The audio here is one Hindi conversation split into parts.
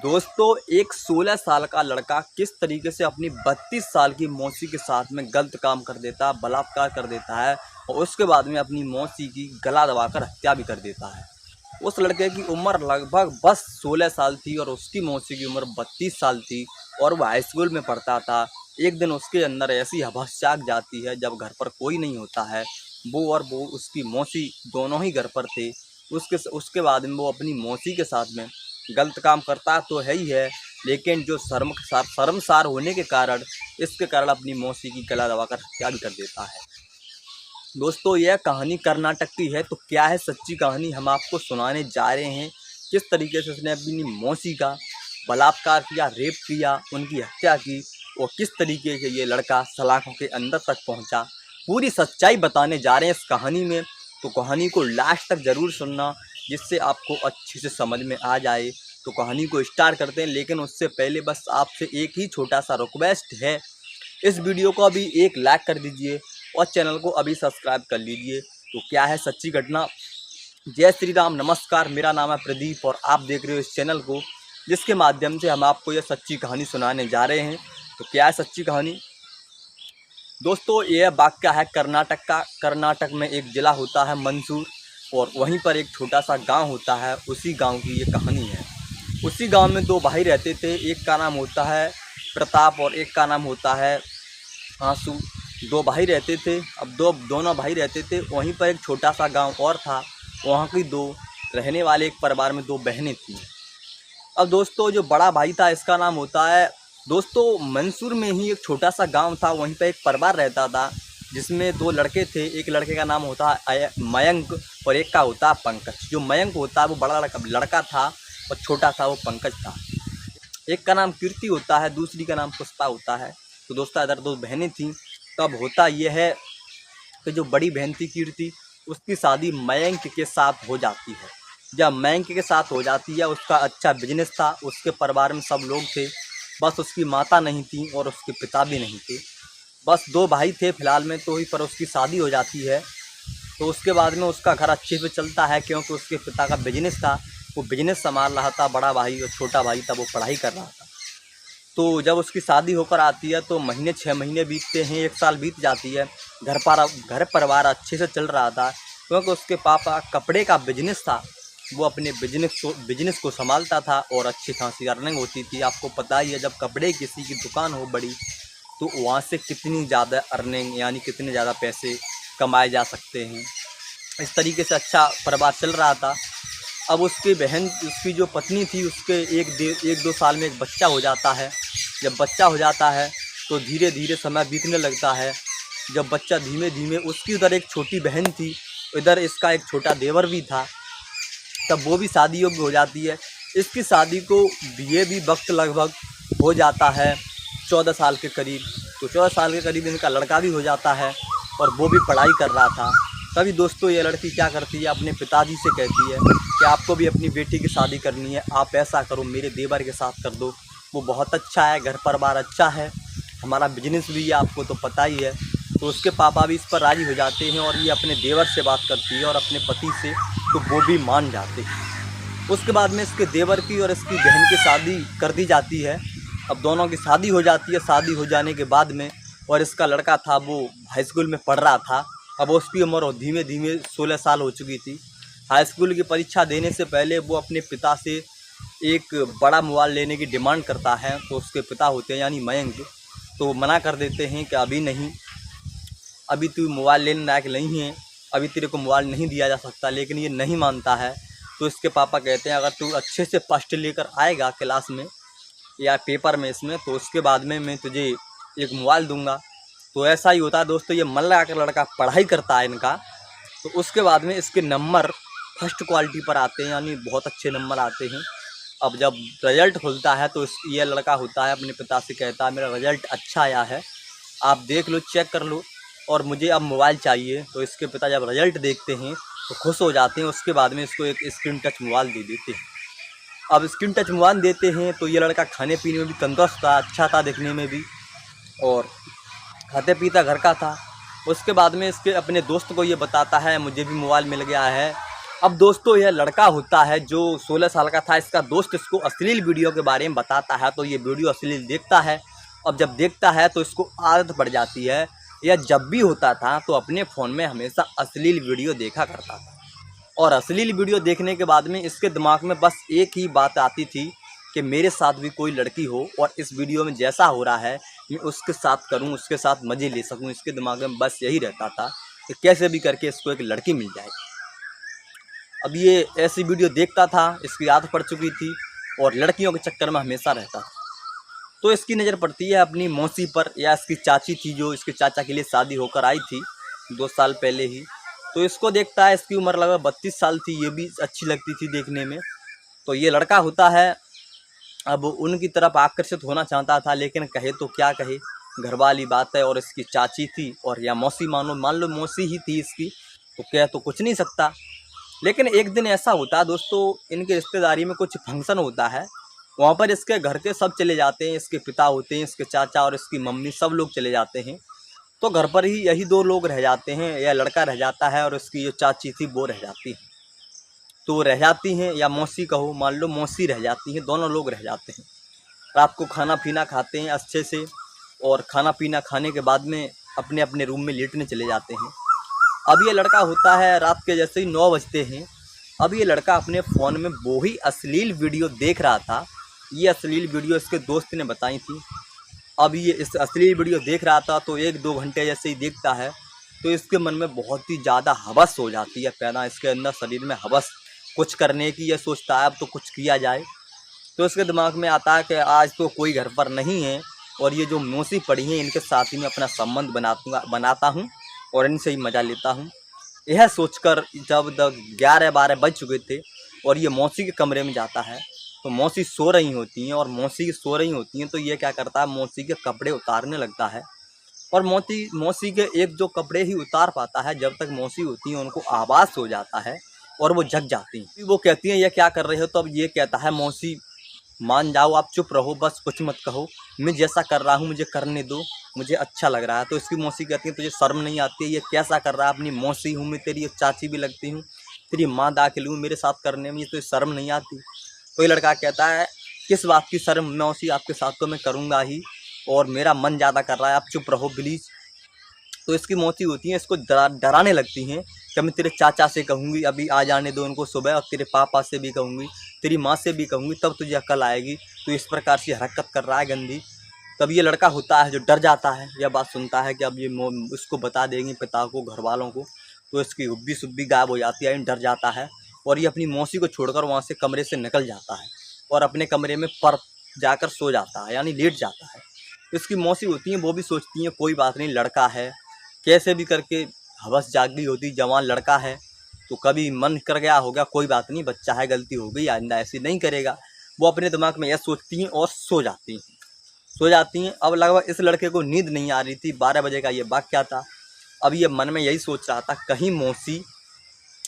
दोस्तों, एक 16 साल का लड़का किस तरीके से अपनी 32 साल की मौसी के साथ में गलत काम कर देता है, बलात्कार कर देता है और उसके बाद में अपनी मौसी की गला दबाकर हत्या भी कर देता है। उस लड़के की उम्र लगभग बस 16 साल थी और उसकी मौसी की उम्र 32 साल थी और वह हाई स्कूल में पढ़ता था। एक दिन उसके अंदर ऐसी हवस जाग जाती है जब घर पर कोई नहीं होता है। वो उसकी मौसी दोनों ही घर पर थे। उसके बाद में वो अपनी मौसी के साथ में गलत काम करता तो है ही है, लेकिन जो शर्मसार होने के कारण इसके कारण अपनी मौसी की गला दबाकर हत्या भी कर देता है। दोस्तों, यह कहानी कर्नाटक की है, तो क्या है सच्ची कहानी हम आपको सुनाने जा रहे हैं। किस तरीके से उसने अपनी मौसी का बलात्कार किया, रेप किया, उनकी हत्या की और किस तरीके से ये लड़का सलाखों के अंदर तक पहुंचा, पूरी सच्चाई बताने जा रहे हैं इस कहानी में। तो कहानी को लास्ट तक ज़रूर सुनना, जिससे आपको अच्छे से समझ में आ जाए। तो कहानी को स्टार्ट करते हैं, लेकिन उससे पहले बस आपसे एक ही छोटा सा रिक्वेस्ट है, इस वीडियो को अभी एक लाइक कर दीजिए और चैनल को अभी सब्सक्राइब कर लीजिए। तो क्या है सच्ची घटना। जय श्री राम, नमस्कार। मेरा नाम है प्रदीप और आप देख रहे हो इस चैनल को, जिसके माध्यम से हम आपको यह सच्ची कहानी सुनाने जा रहे हैं। तो क्या है सच्ची कहानी। दोस्तों, यह वाक्य है कर्नाटक का। कर्नाटक में एक ज़िला होता है मंसूर और वहीं पर एक छोटा सा गांव होता है। उसी गांव की ये कहानी है। उसी गांव में दो भाई रहते थे, एक का नाम होता है प्रताप और एक का नाम होता है आंसू। दो भाई रहते थे। अब दोनों भाई रहते थे। वहीं पर एक छोटा सा गांव और था, वहाँ की दो रहने वाले एक परिवार में दो बहनें थीं। अब दोस्तों, जो बड़ा भाई था इसका नाम होता है, दोस्तों मंसूर में ही एक छोटा सा गांव था, वहीं पर एक परिवार रहता था जिसमें दो लड़के थे। एक लड़के का नाम होता है मयंक और एक का होता है पंकज। जो मयंक होता है वो बड़ा लड़का था और छोटा था वो पंकज था। एक का नाम कीर्ति होता है, दूसरी का नाम पुष्पा होता है। तो दोस्तों, इधर दो बहनें थीं। तब होता यह है कि जो बड़ी बहन थी कीर्ति, उसकी शादी मयंक के साथ हो जाती है। जब मयंक के साथ हो जाती है, उसका अच्छा बिजनेस था, उसके परिवार में सब लोग थे, बस उसकी माता नहीं थी और उसके पिता भी नहीं थे। बस दो भाई थे फिलहाल में, तो ही पर उसकी शादी हो जाती है। तो उसके बाद में उसका घर अच्छे से चलता है, क्योंकि उसके पिता का बिजनेस था, वो बिजनेस संभाल रहा था। बड़ा भाई और छोटा भाई था, वो पढ़ाई कर रहा था। तो जब उसकी शादी होकर आती है तो महीने 6 महीने बीतते हैं, 1 साल बीत जाती है। घर परिवार अच्छे से चल रहा था, क्योंकि उसके पापा कपड़े का बिजनेस था, वो अपने बिजनेस को संभालता था और अच्छी खासी अर्निंग होती थी। आपको पता ही है, जब कपड़े किसी की दुकान हो बड़ी, तो वहाँ से कितनी ज़्यादा अर्निंग यानी कितने ज़्यादा पैसे कमाए जा सकते हैं। इस तरीके से अच्छा परिवार चल रहा था। अब उसकी जो पत्नी थी, उसके 1-2 साल में एक बच्चा हो जाता है। जब बच्चा हो जाता है तो धीरे धीरे समय बीतने लगता है। जब बच्चा धीमे धीमे, उसकी उधर एक छोटी बहन थी, इधर इसका एक छोटा देवर भी था, तब वो भी शादी योग्य हो जाती है। इसकी शादी को भी वक्त लगभग हो जाता है 14 साल के करीब। तो 14 साल के करीब इनका लड़का भी हो जाता है और वो भी पढ़ाई कर रहा था। तभी दोस्तों, ये लड़की क्या करती है, अपने पिताजी से कहती है कि आपको भी अपनी बेटी की शादी करनी है, आप ऐसा करो मेरे देवर के साथ कर दो, वो बहुत अच्छा है, घर परिवार अच्छा है, हमारा बिजनेस भी है, आपको तो पता ही है। तो उसके पापा भी इस पर राज़ी हो जाते हैं और ये अपने देवर से बात करती है और अपने पति से, तो वो भी मान जाते हैं। उसके बाद में इसके देवर की और इसकी बहन की शादी कर दी जाती है। अब दोनों की शादी हो जाती है। शादी हो जाने के बाद में, और इसका लड़का था वो हाई स्कूल में पढ़ रहा था। अब उसकी उम्र धीमे धीमे 16 साल हो चुकी थी। हाई स्कूल की परीक्षा देने से पहले वो अपने पिता से एक बड़ा मोबाइल लेने की डिमांड करता है। तो उसके पिता होते हैं यानी मयंक, तो मना कर देते हैं कि अभी नहीं, अभी तू मोबाइल लेने लायक नहीं है, अभी तेरे को मोबाइल नहीं दिया जा सकता। लेकिन ये नहीं मानता है। तो इसके पापा कहते हैं अगर तू अच्छे से फर्स्ट लेकर आएगा क्लास में या पेपर में इसमें, तो उसके बाद में मैं तुझे एक मोबाइल दूंगा। तो ऐसा ही होता है दोस्तों, ये मन लगा कर लड़का पढ़ाई करता है इनका। तो उसके बाद में इसके नंबर फर्स्ट क्वालिटी पर आते हैं, यानी बहुत अच्छे नंबर आते हैं। अब जब रिजल्ट खुलता है तो ये लड़का होता है अपने पिता से कहता है मेरा रिजल्ट अच्छा आया है, आप देख लो, चेक कर लो और मुझे अब मोबाइल चाहिए। तो इसके पिता जब रिजल्ट देखते हैं तो खुश हो जाते हैं। उसके बाद में इसको एक स्क्रीन टच मोबाइल दे देते हैं। अब स्क्रीन टच मोबाइल देते हैं तो ये लड़का खाने पीने में भी तंदुरुस्त था, अच्छा था दिखने में भी, और खाते पीता घर का था। उसके बाद में इसके अपने दोस्त को ये बताता है मुझे भी मोबाइल मिल गया है, अब दोस्तों यह लड़का होता है जो 16 साल का था, इसका दोस्त इसको अश्लील वीडियो के बारे में बताता है, तो ये वीडियो अश्लील देखता है। अब जब देखता है तो इसको आदत पड़ जाती है। यह जब भी होता था तो अपने फ़ोन में हमेशा अश्लील वीडियो देखा करता था, और अश्लील वीडियो देखने के बाद में इसके दिमाग में बस एक ही बात आती थी कि मेरे साथ भी कोई लड़की हो और इस वीडियो में जैसा हो रहा है मैं उसके साथ करूं, उसके साथ मज़े ले सकूं। इसके दिमाग में बस यही रहता था कि कैसे भी करके इसको एक लड़की मिल जाए। अब ये ऐसी वीडियो देखता था, इसकी आदत पड़ चुकी थी और लड़कियों के चक्कर में हमेशा रहता था। तो इसकी नज़र पड़ती है अपनी मौसी पर, या इसकी चाची थी जो इसके चाचा के लिए शादी होकर आई थी 2 साल पहले ही। तो इसको देखता है, इसकी उम्र लगभग 32 साल थी, ये भी अच्छी लगती थी देखने में। तो ये लड़का होता है अब उनकी तरफ आकर्षित होना चाहता था, लेकिन कहे तो क्या कहे, घर वाली बात है और इसकी चाची थी और या मौसी मान लो मौसी ही थी इसकी, तो कह तो कुछ नहीं सकता। लेकिन एक दिन ऐसा होता है दोस्तों, इनके रिश्तेदारी में कुछ फंक्शन होता है, वहाँ पर इसके घर के सब चले जाते हैं, इसके पिता होते हैं, इसके चाचा और इसकी मम्मी, सब लोग चले जाते हैं। तो घर पर ही यही 2 लोग रह जाते हैं, या लड़का रह जाता है और उसकी जो चाची थी वो रह जाती है। तो वो रह जाती हैं, या मौसी कहो, मान लो मौसी रह जाती हैं, दोनों लोग रह जाते हैं। रात को खाना पीना खाते हैं अच्छे से, और खाना पीना खाने के बाद में अपने अपने रूम में लेटने चले जाते हैं। अब ये लड़का होता है, रात के जैसे ही 9 बजते हैं, अब ये लड़का अपने फ़ोन में वो ही अश्लील वीडियो देख रहा था। ये अश्लील वीडियो इसके दोस्त ने बताई थी। अब ये इस अश्लील वीडियो देख रहा था, तो 1-2 घंटे जैसे ही देखता है तो इसके मन में बहुत ही ज़्यादा हवस हो जाती है पैदा, इसके अंदर शरीर में हवस कुछ करने की। ये सोचता है अब तो कुछ किया जाए। तो इसके दिमाग में आता है कि आज तो कोई घर पर नहीं है और ये जो मौसी पड़ी हैं इनके साथ ही मैं अपना संबंध बनाता हूँ और इनसे ही मज़ा लेता हूँ। यह सोचकर जब 11-12 बज चुके थे और ये मौसी के कमरे में जाता है, तो मौसी सो रही होती हैं, और मौसी सो रही होती हैं तो ये क्या करता है, मौसी के कपड़े उतारने लगता है। और मौसी के एक जो कपड़े ही उतार पाता है, जब तक मौसी होती हैं उनको आभास हो जाता है और वो जग जाती हैं। वो कहती हैं ये क्या कर रहे हो, तो अब ये कहता है मौसी मान जाओ, आप चुप रहो, बस कुछ मत कहो, मैं जैसा कर रहा हूँ मुझे करने दो, मुझे अच्छा लग रहा है। तो इसकी मौसी कहती है तुझे शर्म नहीं आती है, ये कैसा कर रहा है, अपनी मौसी हूँ मैं, तेरी चाची भी लगती हूँ, तेरी माँ दाखिल हूँ, मेरे साथ करने में ये तो शर्म नहीं आती। तो ये लड़का कहता है किस बात की शर्म मौसी, आपके साथ तो मैं करूँगा ही, और मेरा मन ज़्यादा कर रहा है, आप चुप रहो प्लीज़। तो इसकी मौसी होती हैं इसको डराने लगती हैं कि मैं तेरे चाचा से कहूँगी अभी आ जाने दो उनको सुबह, और तेरे पापा से भी कहूँगी, तेरी माँ से भी कहूँगी, तब तुझे अकल आएगी। तो इस प्रकार से हरकत कर रहा है गंदी। तब ये लड़का होता है जो डर जाता है, यह बात सुनता है कि अब ये उसको बता देंगे पिता को, घर वालों को, तो इसकी हुब्बी सुब्बी गायब हो जाती है, डर जाता है और ये अपनी मौसी को छोड़कर वहाँ से कमरे से निकल जाता है और अपने कमरे में पर जाकर सो जाता है, यानी लेट जाता है। इसकी मौसी होती हैं वो भी सोचती हैं कोई बात नहीं, लड़का है, कैसे भी करके हवस जाग गई होती, जवान लड़का है तो कभी मन कर गया होगा, कोई बात नहीं, बच्चा है, गलती हो गई, आइंदा ऐसी नहीं करेगा। वो अपने दिमाग में यह सोचती हैं और सो जाती हैं। अब लगभग इस लड़के को नींद नहीं आ रही थी, 12 बजे का ये वाक़या था। अब ये मन में यही सोच रहा था कहीं मौसी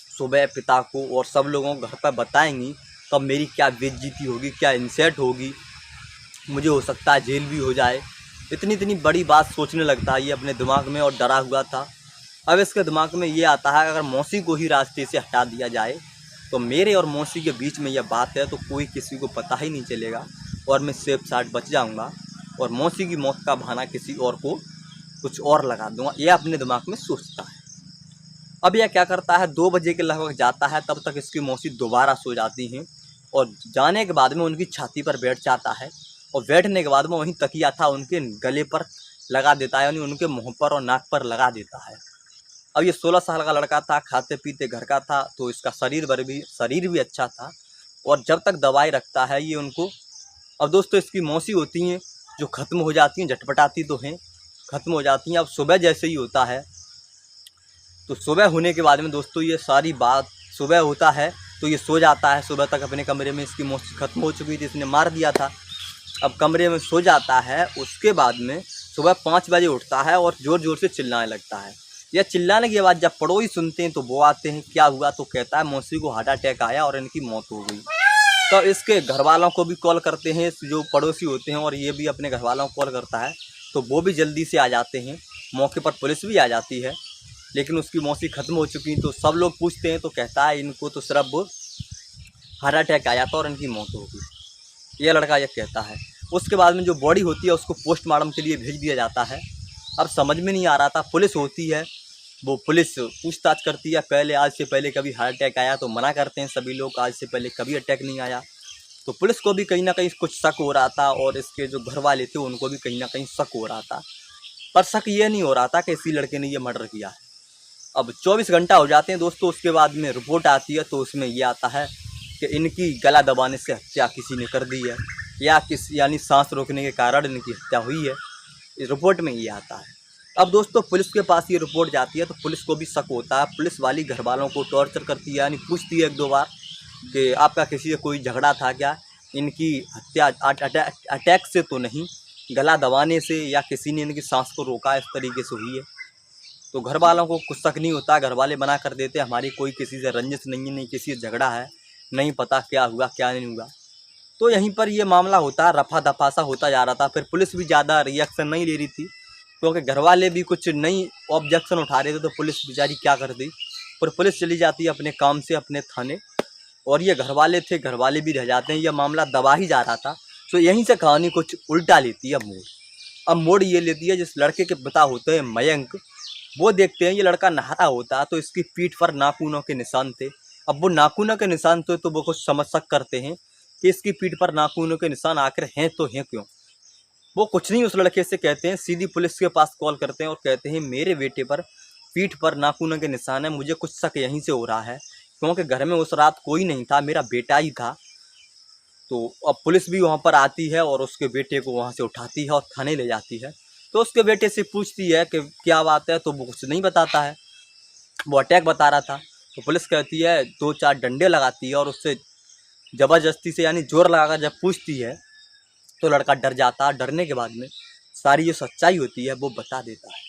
सुबह पिता को और सब लोगों को घर पर बताएंगी तो मेरी क्या बेइज्जती होगी, क्या इंसल्ट होगी, मुझे हो सकता है जेल भी हो जाए। इतनी बड़ी बात सोचने लगता है ये अपने दिमाग में, और डरा हुआ था। अब इसके दिमाग में ये आता है अगर मौसी को ही रास्ते से हटा दिया जाए तो मेरे और मौसी के बीच में यह बात है तो कोई किसी को पता ही नहीं चलेगा और मैं सेफ साइड बच जाऊंगा और मौसी की मौत का बहाना किसी और को कुछ और लगा दूंगा, यह अपने दिमाग में सोचता है। अब यह क्या करता है, 2 बजे के लगभग जाता है, तब तक इसकी मौसी दोबारा सो जाती हैं और जाने के बाद में उनकी छाती पर बैठ जाता है और बैठने के बाद में वहीं तकिया था उनके गले पर लगा देता है, यानी उनके मुँह पर और नाक पर लगा देता है। अब ये 16 साल का लड़का था, खाते पीते घर का था, तो इसका शरीर भी अच्छा था और जब तक दवाई रखता है ये उनको। अब दोस्तों इसकी मौसी होती हैं जो ख़त्म हो जाती हैं, झटपटाती तो हैं, ख़त्म हो जाती हैं। अब सुबह जैसे ही होता है तो सुबह होने के बाद में दोस्तों ये सारी बात, सुबह होता है तो ये सो जाता है, सुबह तक अपने कमरे में, इसकी मौसी ख़त्म हो चुकी थी, इसने मार दिया था। अब कमरे में सो जाता है, उसके बाद में सुबह 5 बजे उठता है और ज़ोर ज़ोर से चिल्लाने लगता है। यह चिल्लाने की आवाज़ जब पड़ोसी सुनते हैं तो वो आते हैं, क्या हुआ, तो कहता है मौसी को हार्ट अटैक आया और इनकी मौत हो गई। तो इसके घर वालों को भी कॉल करते हैं जो पड़ोसी होते हैं और ये भी अपने घर वालों को कॉल करता है, तो वो भी जल्दी से आ जाते हैं, मौके पर पुलिस भी आ जाती है। लेकिन उसकी मौसी ख़त्म हो चुकी। तो सब लोग पूछते हैं तो कहता है इनको तो सिर्फ हार्ट अटैक आया था और इनकी मौत हो गई, ये लड़का ये कहता है। उसके बाद में जो बॉडी होती है उसको पोस्टमार्टम के लिए भेज दिया जाता है। अब समझ में नहीं आ रहा था, पुलिस होती है, वो पुलिस पूछताछ करती है, पहले आज से पहले कभी हार्ट अटैक आया, तो मना करते हैं सभी लोग, आज से पहले कभी अटैक नहीं आया। तो पुलिस को भी कहीं ना कहीं कुछ शक हो रहा था और इसके जो घर वाले थे उनको भी कहीं ना कहीं शक हो रहा था, पर शक ये नहीं हो रहा था कि इसी लड़के ने ये मर्डर किया है। अब 24 घंटा हो जाते हैं दोस्तों, उसके बाद में रिपोर्ट आती है, तो उसमें ये आता है कि इनकी गला दबाने से हत्या किसी ने कर दी है, या यानी सांस रोकने के कारण इनकी हत्या हुई है। इस रिपोर्ट में ये आता है। अब दोस्तों पुलिस के पास ये रिपोर्ट जाती है तो पुलिस को भी शक होता है। पुलिस वाली घर वालों को टॉर्चर करती है, यानी पूछती है 1-2 बार कि आपका किसी से कोई झगड़ा था क्या, इनकी हत्या अटैक से तो नहीं, गला दबाने से या किसी ने इनकी सांस को रोका इस तरीके से हुई है। तो घर वालों को कुछ शक नहीं होता, घर वाले मना कर देते हमारी कोई किसी से रंजिश नहीं है, नहीं किसी से झगड़ा है, नहीं पता क्या हुआ क्या नहीं हुआ। तो यहीं पर ये मामला होता है, रफा दफा सा होता जा रहा था। फिर पुलिस भी ज़्यादा रिएक्शन नहीं ले रही थी क्योंकि घर वाले भी कुछ नई ऑब्जेक्शन उठा रहे थे, तो पुलिस बेचारी क्या करती। पर पुलिस चली जाती है अपने काम से अपने थाने, और ये घर वाले थे, घर वाले भी रह जाते हैं। यह मामला दबा ही जा रहा था। तो यहीं से कहानी कुछ उल्टा लेती है मोड़। अब मोड़ ये लेती है, जिस लड़के के पिता होते हैं मयंक, वो देखते हैं ये लड़का नहाता होता है तो इसकी पीठ पर नाखूनों के निशान थे। अब वो नाखूनों के निशान थे तो वो कुछ समझ शक करते हैं कि इसकी पीठ पर नाखूनों के निशान आखिर हैं तो हैं क्यों। वो कुछ नहीं उस लड़के से कहते हैं, सीधी पुलिस के पास कॉल करते हैं और कहते हैं मेरे बेटे पर पीठ पर नाखूनों के निशान है, मुझे कुछ शक यहीं से हो रहा है क्योंकि घर में उस रात कोई नहीं था, मेरा बेटा ही था। तो अब पुलिस भी वहाँ पर आती है और उसके बेटे को वहाँ से उठाती है और थाने ले जाती है। तो उसके बेटे से पूछती है कि क्या बात है, तो वो कुछ नहीं बताता है, वो अटैक बता रहा था। तो पुलिस कहती है 2-4 डंडे लगाती है और उससे ज़बरदस्ती से यानी जोर लगाकर जब पूछती है तो लड़का डर जाता है। डरने के बाद में सारी जो सच्चाई होती है वो बता देता है।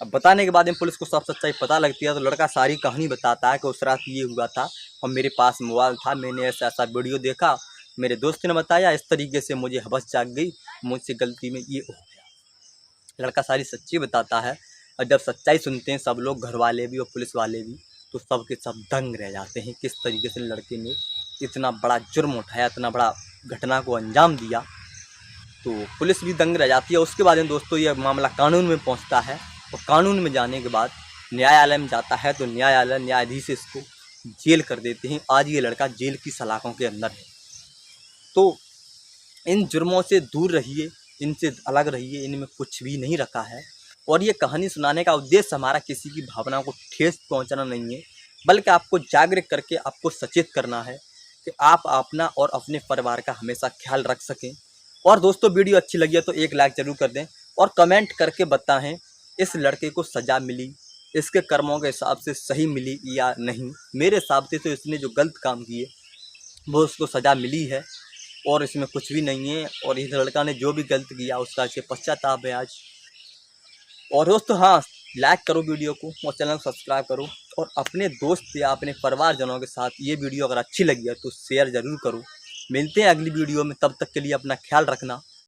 अब बताने के बाद में पुलिस को सब सच्चाई पता लगती है तो लड़का सारी कहानी बताता है कि उस रात ये हुआ था और मेरे पास मोबाइल था, मैंने ऐसा ऐसा वीडियो देखा, मेरे दोस्त ने बताया, इस तरीके से मुझे हवस जाग गई, मुझसे गलती में ये हो गया। लड़का सारी सच्चाई बताता है और जब सच्चाई सुनते हैं सब लोग, घर वाले भी और पुलिस वाले भी, तो सब के सब दंग रह जाते हैं किस तरीके से लड़के ने इतना बड़ा जुर्म उठाया, इतना बड़ा घटना को अंजाम दिया। तो पुलिस भी दंग रह जाती है। उसके बाद में दोस्तों ये मामला कानून में पहुंचता है और कानून में जाने के बाद न्यायालय में जाता है तो न्यायालय न्यायाधीश इसको जेल कर देते हैं। आज ये लड़का जेल की सलाखों के अंदर है। तो इन जुर्मों से दूर रहिए, इनसे अलग रहिए, इनमें कुछ भी नहीं रखा है। और ये कहानी सुनाने का उद्देश्य हमारा किसी की भावना को ठेस पहुंचाना नहीं है, बल्कि आपको जागरूक करके आपको सचेत करना है कि आप अपना और अपने परिवार का हमेशा ख्याल रख सकें। और दोस्तों वीडियो अच्छी लगी है तो एक लाइक जरूर कर दें और कमेंट करके बताएं इस लड़के को सज़ा मिली, इसके कर्मों के हिसाब से सही मिली या नहीं। मेरे हिसाब से तो इसने जो गलत काम किए वो उसको सज़ा मिली है और इसमें कुछ भी नहीं है। और इस लड़का ने जो भी गलत किया उसका इसे पश्चाताप है आज। और दोस्तों हाँ, लाइक करो वीडियो को और चैनल को सब्सक्राइब करो और अपने दोस्त या अपने परिवारजनों के साथ ये वीडियो अगर अच्छी लगी है तो शेयर ज़रूर करो। मिलते हैं अगली वीडियो में, तब तक के लिए अपना ख्याल रखना।